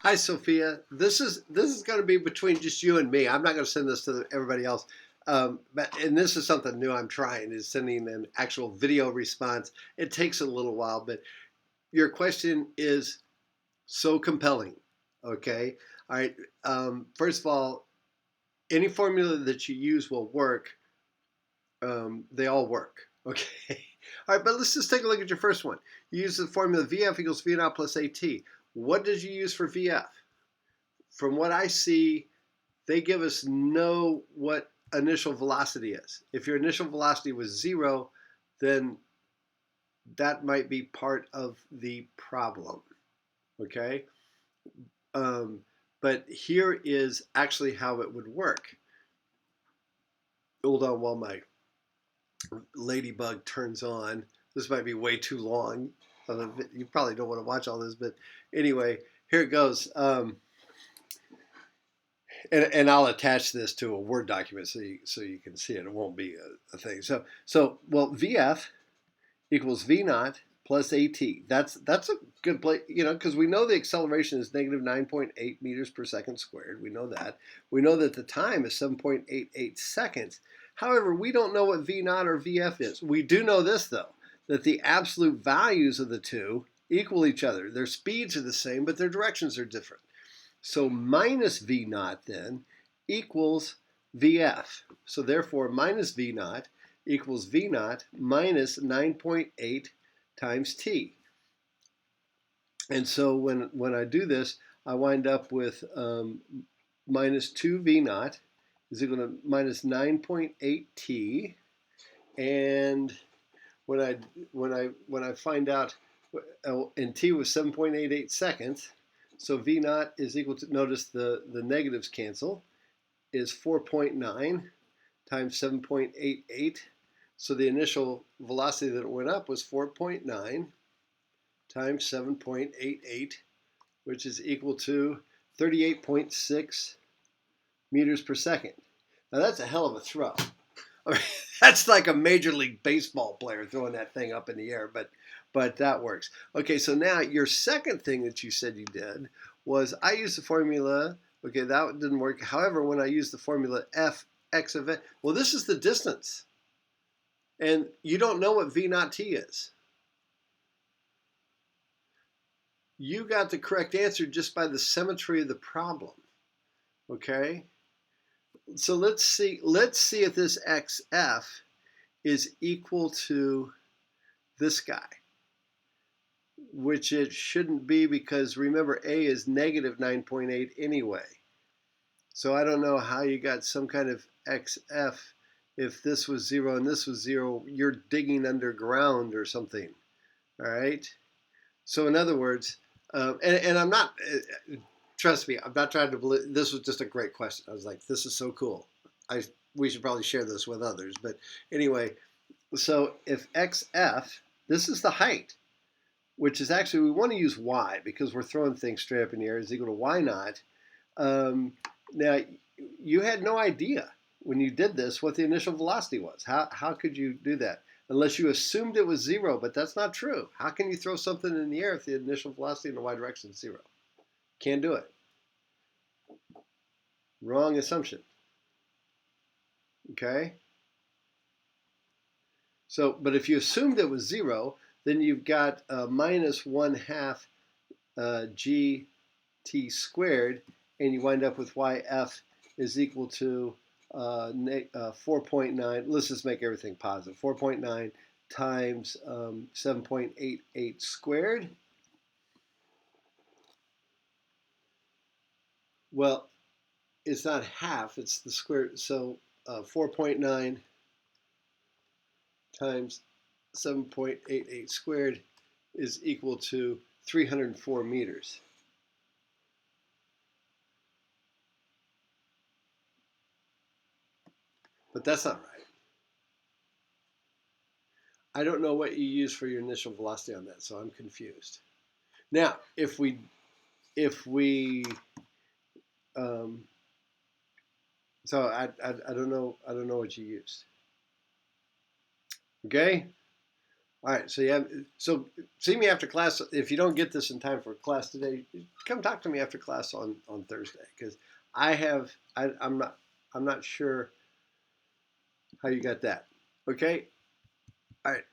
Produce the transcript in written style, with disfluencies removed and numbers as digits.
Hi, Sophia. This is going to be between just you and me. I'm not going to send this to everybody else. And this is something new I'm trying is sending an actual video response. It takes a little while, but your question is so compelling. Okay. All right. First of all, any formula that you use will work. They all work. Okay. All right. But let's just take a look at your first one. You use the formula VF equals V naught plus AT. What did you use for VF? From what I see, they give us know what initial velocity is. If your initial velocity was zero, then that might be part of the problem. Okay. Um, but here is actually how it would work. Hold on while my ladybug turns on. This might be way too long. You probably don't want to watch all this, but anyway, here it goes. And I'll attach this to a Word document so you can see it. It won't be a thing. So VF equals V naught plus AT. That's a good place, because we know the acceleration is negative 9.8 meters per second squared. We know that. We know that the time is 7.88 seconds. However, we don't know what V naught or VF is. We do know this though, that the absolute values of the two equal each other. Their speeds are the same, but their directions are different. So minus V naught then equals VF. So therefore minus V naught equals V naught minus 9.8 times T. And so when I do this, I wind up with minus 2 V naught is equal to minus 9.8 T. And when I find out, and T was 7.88 seconds, so V naught is equal to, notice the negatives cancel, is 4.9 times 7.88. So the initial velocity that it went up was 4.9 times 7.88, which is equal to 38.6 meters per second. Now that's a hell of a throw. I mean, that's like a major league baseball player throwing that thing up in the air, but that works. Okay, so now your second thing that you said you did was I used the formula. Okay, that didn't work. However, when I used the formula F x of it, well, this is the distance, and you don't know what V naught T is. You got the correct answer just by the symmetry of the problem. Okay, so let's see if this XF is equal to this guy, which it shouldn't be because remember A is negative 9.8 anyway. So I don't know how you got some kind of XF if this was zero and this was zero. You're digging underground or something. All right. So in other words, and I'm not, trust me, I'm not trying to believe, this was just a great question. I was like, this is so cool. We should probably share this with others. But anyway, so if XF, this is the height, which is actually, we want to use y because we're throwing things straight up in the air, is equal to y naught. Now, you had no idea when you did this what the initial velocity was. How could you do that? Unless you assumed it was zero, but that's not true. How can you throw something in the air if the initial velocity in the y direction is zero? Can't do it. Wrong assumption. Okay? So, but if you assumed it was zero, then you've got minus 1/2 gt squared, and you wind up with yf is equal to 4.9. Let's just make everything positive. 4.9 times 7.88 squared. Well, it's not half, it's the square. So 4.9 times 7.88 squared is equal to 304 meters. But that's not right. I don't know what you use for your initial velocity on that, so I'm confused. Now, if we um, so I don't know what you used. Okay, All right. So see me after class. If you don't get this in time for class today, come talk to me after class on Thursday because I'm not sure how you got that. Okay. All right.